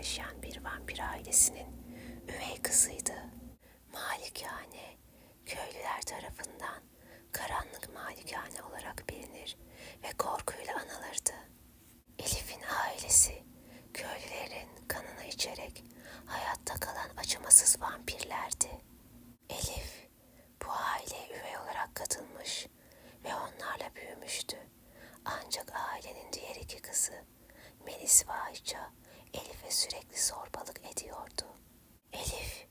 yaşayan bir vampir ailesinin üvey kızıydı. Malikane, köylüler tarafından karanlık malikane olarak bilinir ve korkuyla anılırdı. Elif'in ailesi, köylülerin kanını içerek hayatta kalan acımasız vampirlerdi. Elif, bu aileye üvey olarak katılmış ve onlarla büyümüştü. Ancak ailenin diğer iki kızı, Melis ve Ayça, Elif'e sürekli zorbalık ediyordu. Elif,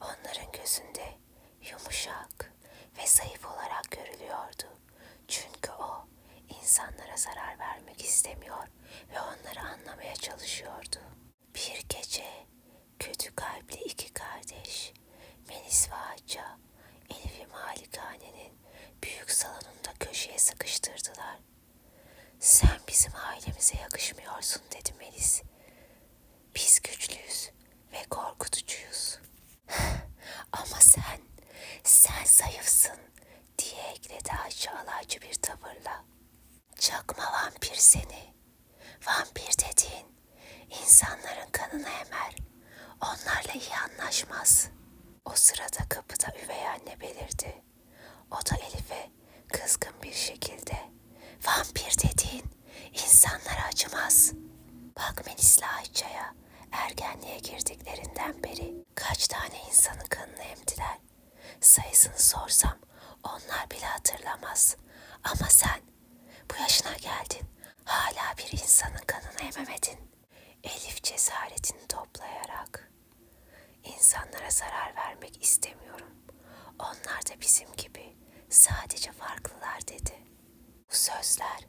onların gözünde yumuşak ve zayıf olarak görülüyordu. Çünkü o, insanlara zarar vermek istemiyor ve onları anlamaya çalışıyordu. Bir gece, kötü kalpli iki kardeş, Melis ve Ayça, Elif'i malikanenin büyük salonunda köşeye sıkıştırdılar. "Sen bizim ailemize yakışmıyorsun," dedi Melis. "Biz güçlüyüz ve korkutucuyuz." "Ama sen zayıfsın," diye ekledi Ayça alaycı bir tavırla. "Çakma vampir seni. Vampir dediğin insanların kanını emer. Onlarla iyi anlaşmaz." O sırada kapıda üvey anne belirdi. O da Elif'e kızgın bir şekilde, "Vampir dediğin insanlara acımaz." Bak Melis'le Ayça'ya ergenliğe girdiklerinden beri kaç tane insanın kanını emdiler. Sayısını sorsam onlar bile hatırlamaz. Ama sen bu yaşına geldin, hala bir insanın kanını ememedin. Elif cesaretini toplayarak, "İnsanlara zarar vermek istemiyorum. Onlar da bizim gibi, sadece farklılar," dedi. Bu sözler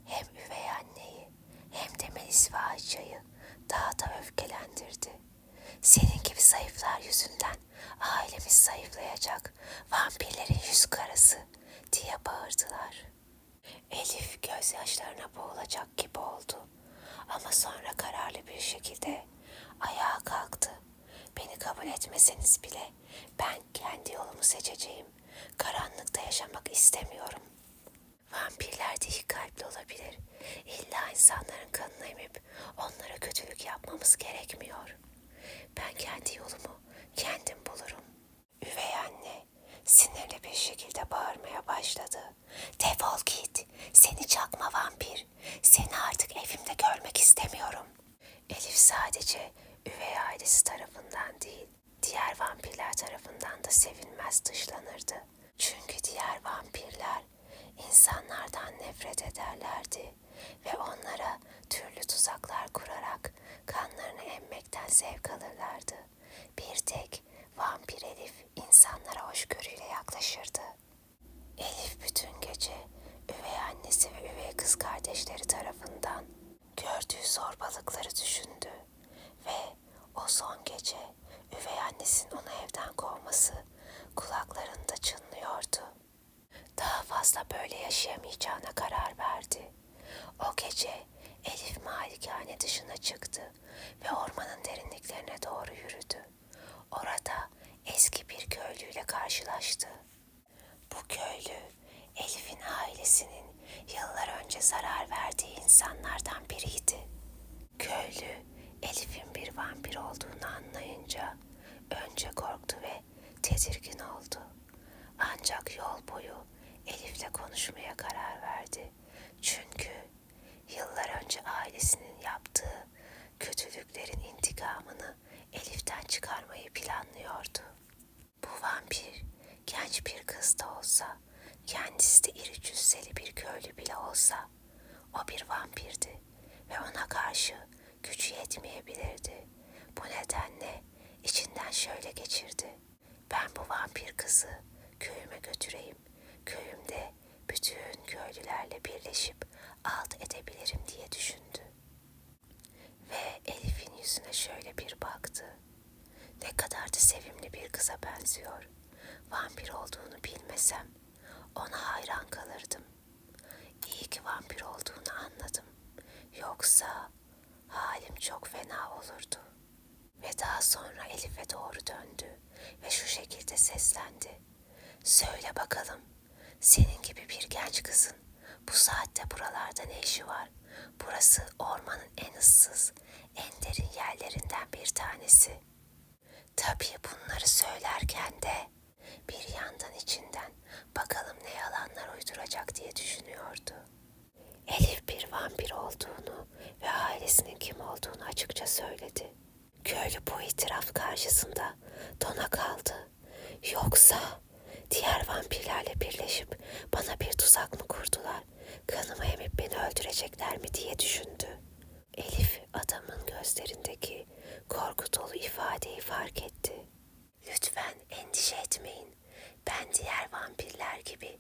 hem üvey anneyi hem de Melis ve Ayça'yı daha da öfkelendirdi. "Senin gibi zayıflar yüzünden ailemiz zayıflayacak, vampirlerin yüz karası," diye bağırdılar. Elif gözyaşlarına boğulacak gibi oldu. Ama sonra kararlı bir şekilde ayağa kalktı. "Beni kabul etmeseniz bile ben kendi yolumu seçeceğim. Karanlıkta yaşamak istemiyorum. Vampirler de iyi kalpli olabilir. İlla insanların kanını emip onlara kötülük yapmamız gerekmiyor. Ben kendi yolumu kendim bulurum." Üvey anne sinirli bir şekilde bağırmaya başladı. "Defol git, seni çakma vampir. Seni artık evimde görmek istemiyorum." Elif sadece üvey ailesi tarafından değil, diğer vampirler tarafından da sevilmez dışlanırdı. Çünkü diğer vampirler insanlardan nefret ederlerdi ve onlara türlü tuzaklar kurarak kanlarını emmekten zevk alırlardı. Bir tek vampir Elif insanlara hoşgörüyle yaklaşırdı. Elif bütün gece üvey annesi ve üvey kız kardeşleri tarafından gördüğü zorbalıkları düşündü ve o son gece üvey annesinin onu evden kovması kulaklarında çınlıyordu. Daha fazla böyle yaşayamayacağına karar verdi. O gece Elif malikane dışına çıktı ve ormanın derinliklerine doğru yürüdü. Orada eski bir köylüyle karşılaştı. Bu köylü Elif'in ailesinin yıllar önce zarar verdiği insanlardan biriydi. Köylü Elif'in bir vampir olduğunu anlayınca önce korktu ve tedirgin oldu. Ancak yol boyu Elif'le konuşmaya karar verdi. Çünkü yıllar önce ailesinin yaptığı kötülüklerin intikamını Elif'ten çıkarmayı planlıyordu. Bu vampir genç bir kız da olsa, kendisi de iri cüsseli bir köylü bile olsa, o bir vampirdi ve ona karşı gücü yetmeyebilirdi. Bu nedenle içinden şöyle geçirdi: "Ben bu vampir kızı köyüme götüreyim. Köyümde bütün köylülerle birleşip alt edebilirim," diye düşündü. Ve Elif'in yüzüne şöyle bir baktı. Ne kadar da sevimli bir kıza benziyor. Vampir olduğunu bilmesem ona hayran kalırdım. İyi ki vampir olduğunu anladım. Yoksa halim çok fena olurdu. Ve daha sonra Elif'e doğru döndü ve şu şekilde seslendi: "Söyle bakalım, senin gibi bir genç kızın Bu saatte buralarda ne işi var? Burası ormanın en ıssız, en derin yerlerinden bir tanesi. Tabii bunları söylerken de bir yandan içinden bakalım ne yalanlar uyduracak diye düşünüyordu. Elif bir vampir olduğunu ve ailesinin kim olduğunu açıkça söyledi. Köylü bu itiraf karşısında dona kaldı. Yoksa diğer vampirlerle birleşip bana bir tuzak mı kurdular? Kanımı emip beni öldürecekler mi diye düşündü. Elif adamın gözlerindeki korku dolu ifadeyi fark etti. Lütfen endişe etmeyin. Ben diğer vampirler gibi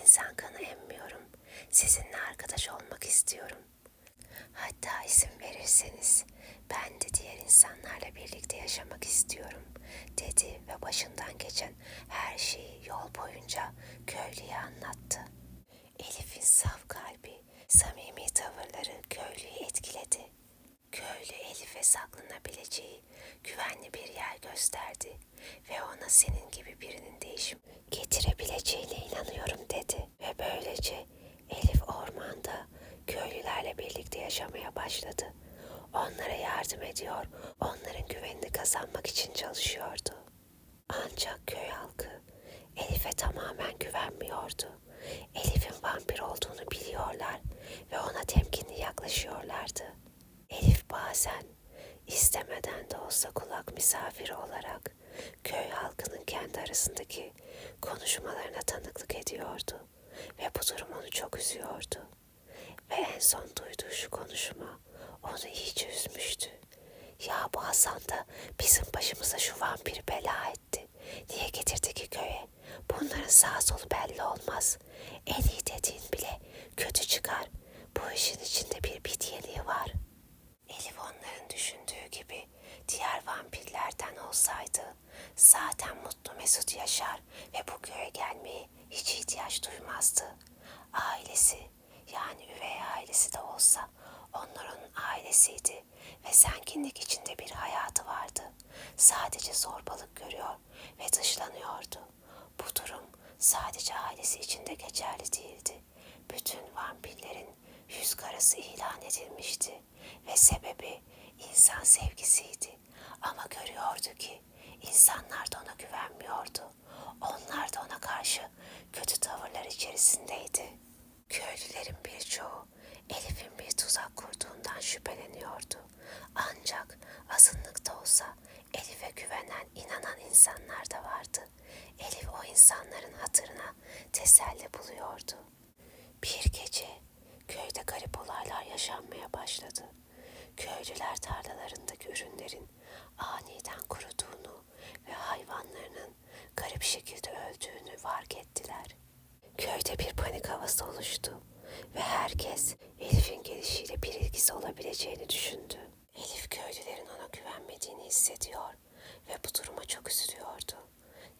insan kanı emmiyorum. Sizinle arkadaş olmak istiyorum. Hatta izin verirseniz ben de diğer insanlarla birlikte yaşamak istiyorum, dedi ve başından geçen her şeyi yol boyunca köylüye anlattı. Elif'in saf kalbi, samimi tavırları köylüyü etkiledi. Köylü Elif'e saklanabileceği güvenli bir yer gösterdi ve ona senin gibi birinin değişim getirebileceğine inanıyorum dedi. Ve böylece Elif ormanda köylülerle birlikte yaşamaya başladı. Onlara yardım ediyor, onların güvenini kazanmak için çalışıyordu. Ancak köy halkı Elif'e tamamen güvenmiyordu. Elif'in vampir olduğunu biliyorlar ve ona temkinli yaklaşıyorlardı. Elif bazen istemeden de olsa kulak misafiri olarak köy halkının kendi arasındaki konuşmalarına tanıklık ediyordu ve bu durum onu çok üzüyordu. Ve en son duyduğu şu konuşma onu iyice üzmüştü. Ya bu Hasan da bizim başımıza şu vampiri bela etti. Niye getirdi ki köye? Bunların sağ solu belli olmaz. En iyi dediğin bile kötü çıkar. Bu işin içinde bir bit yeniği var. Elif onların düşündüğü gibi diğer vampirlerden olsaydı zaten mutlu mesut yaşar ve bu köye gelmeye hiç ihtiyaç duymazdı. Ailesi, yani üvey ailesi de olsa onlar onun ailesiydi ve zenginlik içinde bir hayatı vardı. Sadece zorbalık görüyor ve dışlanıyordu. Bu durum sadece ailesi için de geçerli değildi. Bütün vampirlerin yüz karası ilan edilmişti ve sebebi insan sevgisiydi. Ama görüyordu ki insanlar da ona güvenmiyordu. Onlar da ona karşı kötü tavırlar içerisindeydi. Köylülerin birçoğu Elif'in bir tuzak kurduğundan şüpheleniyordu. Ancak azınlıkta olsa Elif'e güvenen, inanan insanlar da vardı. Elif o insanların hatırına teselli buluyordu. Bir gece köyde garip olaylar yaşanmaya başladı. Köylüler tarlalarındaki ürünlerin aniden kuruduğunu ve hayvanlarının garip şekilde öldüğünü fark ettiler. Köyde bir panik havası oluştu ve herkes Elif'in gelişiyle bir ilgisi olabileceğini düşündü. Elif köylülerin ona güvenmediğini hissediyor ve bu duruma çok üzülüyordu.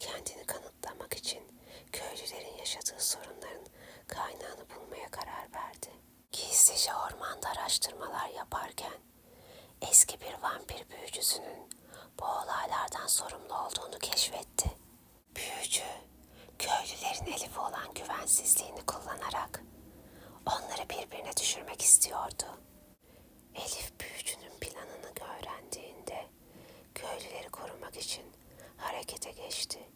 Kendini kanıtlamak için köylülerin yaşadığı sorunların kaynağını bulmaya karar verdi. Gizlice ormanda araştırmalar yaparken eski bir vampir büyücüsünün bu olaylardan sorumlu olduğunu keşfetti. Büyücü, köylülerin Elif'e olan güvensizliğini kullanarak onları birbirine düşürmek istiyordu. Elif büyücünün planını öğrendiğinde köylüleri korumak için harekete geçti.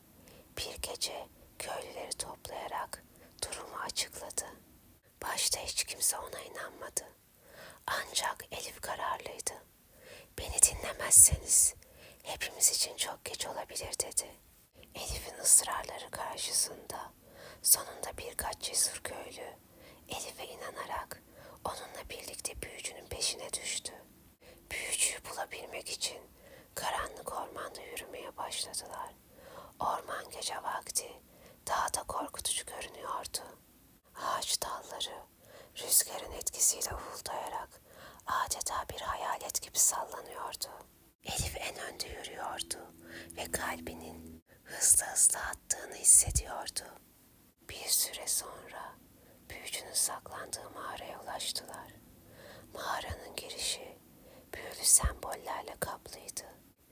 Bir gece köylüleri toplayarak durumu açıkladı. Başta hiç kimse ona inanmadı. Ancak Elif kararlıydı. Beni dinlemezseniz hepimiz için çok geç olabilir dedi. Elif'in ısrarları karşısında sonunda birkaç cesur köylü Elif'e inanarak onunla birlikte büyücünün peşine düştü. Büyücüyü bulabilmek için karanlık ormanda yürümeye başladılar. Orman gece vakti daha da korkutucu görünüyordu. Ağaç dalları rüzgarın etkisiyle uğuldayarak adeta bir hayalet gibi sallanıyordu. Elif en önde yürüyordu ve kalbinin hızlı hızlı attığını hissediyordu. Bir süre sonra büyücünün saklandığı mağaraya ulaştılar. Mağaranın girişi büyülü sembollerle kaplıydı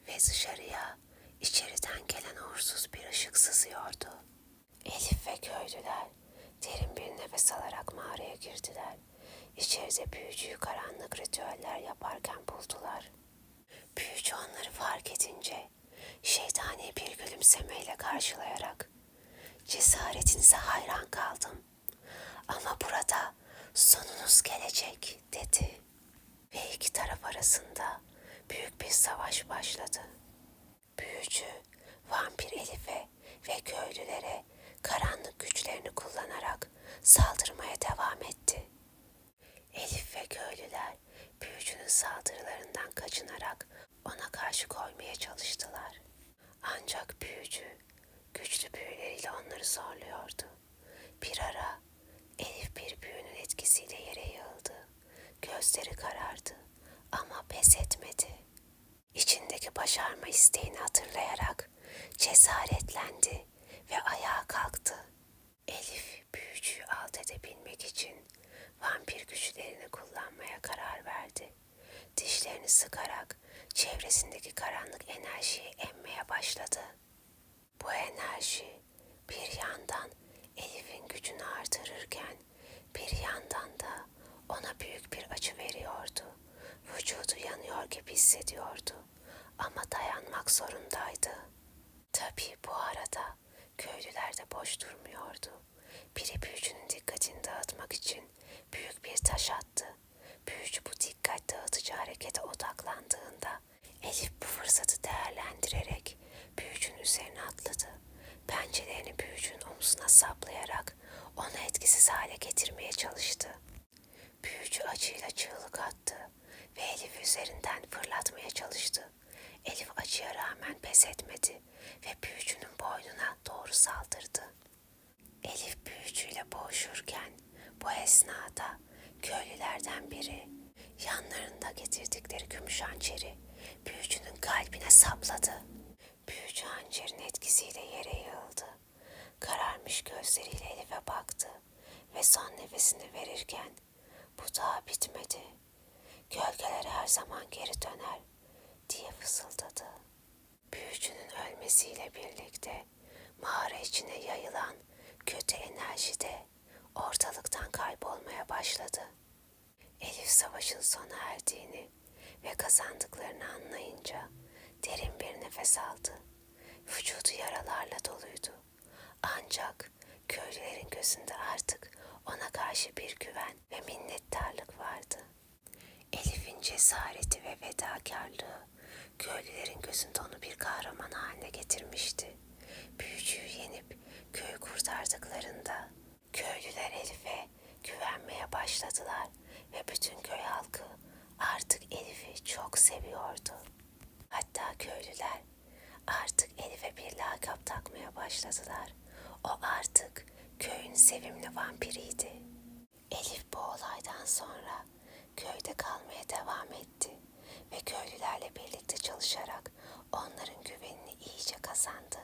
ve dışarıya içeriden gelen uğursuz bir ışık sızıyordu. Elif ve köylüler derin bir nefes alarak mağaraya İçeride büyücüyü karanlık ritüeller yaparken buldular. Büyücü onları fark edince şeytani bir gülümsemeyle karşılayarak "Cesaretinize hayran kaldım ama burada sonunuz gelecek," dedi. Ve iki taraf arasında büyük bir savaş başladı. Büyücü, vampir Elif'e ve köylülere karanlık güçlerini kullanarak saldırmaya devam etti. Elif ve köylüler büyücünün saldırılarından kaçınarak ona karşı koymaya çalıştılar. Ancak büyücü güçlü büyüleriyle onları zorluyordu. Bir ara Elif bir büyünün etkisiyle yere yığıldı. Gözleri karardı ama pes etmedi. İçindeki başarma isteğini hatırlayarak cesaretlendi ve ayağa kalktı. Elif büyücüyü alt edebilmek için vampir güçlerini kullanmaya karar verdi. Dişlerini sıkarak çevresindeki karanlık enerjiyi emmeye başladı. Bu enerji bir yandan Elif'in gücünü artırırken bir yandan da ona büyük bir acı veriyordu. Vücudu yanıyor gibi hissediyordu ama dayanmak zorundaydı. Tabii bu arada köylüler de boş durmuyordu. Biri büyücünün dikkatini dağıtmak için büyük bir taş attı. Büyücü bu dikkat dağıtıcı harekete odaklandığında Elif bu fırsatı değerlendirerek büyücünün üzerine atladı. Pençelerini büyücünün omzuna saplayarak onu etkisiz hale getirmeye çalıştı. Büyücü acıyla çığlık attı ve Elif üzerinden fırlatmaya çalıştı. Elif acıya rağmen pes etmedi ve büyücünün boynuna doğru saldırdı. Elif büyücüyle boğuşurken bu esnada köylülerden biri yanlarında getirdikleri gümüş hançeri büyücünün kalbine sapladı. Büyücü hançerin etkisiyle yere yığıldı. Kararmış gözleriyle Elif'e baktı ve son nefesini verirken "Bu daha bitmedi. Gölgeler her zaman geri döner," diye fısıldadı. Büyücünün ölmesiyle birlikte mağara içine yayılan kötü enerji de ortalıktan kaybolmaya başladı. Elif savaşın sona erdiğini ve kazandıklarını anlayınca derin bir nefes aldı. Vücudu yaralarla doluydu. Ancak köylülerin gözünde artık ona karşı bir güven ve minnettarlık vardı. Elif'in cesareti ve fedakarlığı köylülerin gözünde onu bir kahraman haline getirmişti. Büyücüyü yenip köyü kurtardıklarında köylüler Elif'e güvenmeye başladılar ve bütün köy halkı artık Elif'i çok seviyordu. Hatta köylüler artık Elif'e bir lakap takmaya başladılar. O artık köyün sevimli vampiriydi. Elif bu olaydan sonra köyde kalmaya devam etti ve köylülerle birlikte çalışarak onların güvenini iyice kazandı.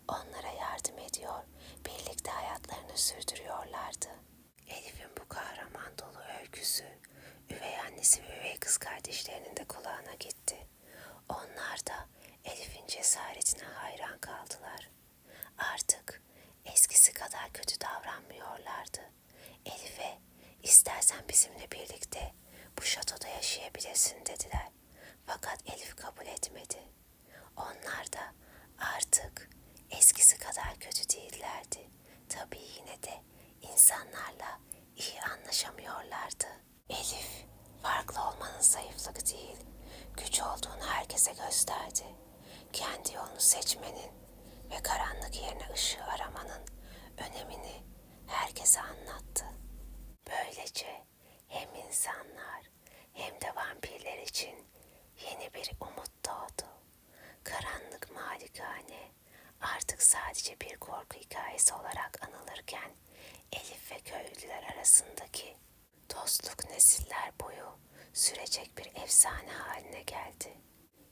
Onlara yardım ediyor, birlikte hayatlarını sürdürüyorlardı. Elif'in bu kahraman dolu öyküsü üvey annesi ve üvey kız kardeşlerinin de kulağına gitti. Onlar da Elif'in cesaretine hayran kaldılar. Artık eskisi kadar kötü davranmıyorlardı. Elif'e "İstersen bizimle birlikte bu şatoda yaşayabilirsin," dediler. Fakat Elif kabul etmedi. Onlar da artık eskisi kadar kötü değillerdi. Tabii yine de insanlarla iyi anlaşamıyorlardı. Elif, farklı olmanın zayıflık değil, güç olduğunu herkese gösterdi. Kendi yolunu seçmenin ve karanlık yerine ışığı aramanın önemini herkese anlattı. Böylece hem insanlar hem de vampirler için yeni bir umut doğdu. Karanlık Malikane artık sadece bir korku hikayesi olarak anılırken Elif ve köylüler arasındaki dostluk nesiller boyu sürecek bir efsane haline geldi.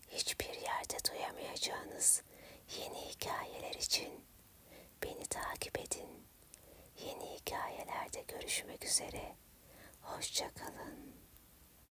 Hiçbir yerde duyamayacağınız yeni hikayeler için beni takip edin. Yeni hikayelerde görüşmek üzere. Hoşça kalın.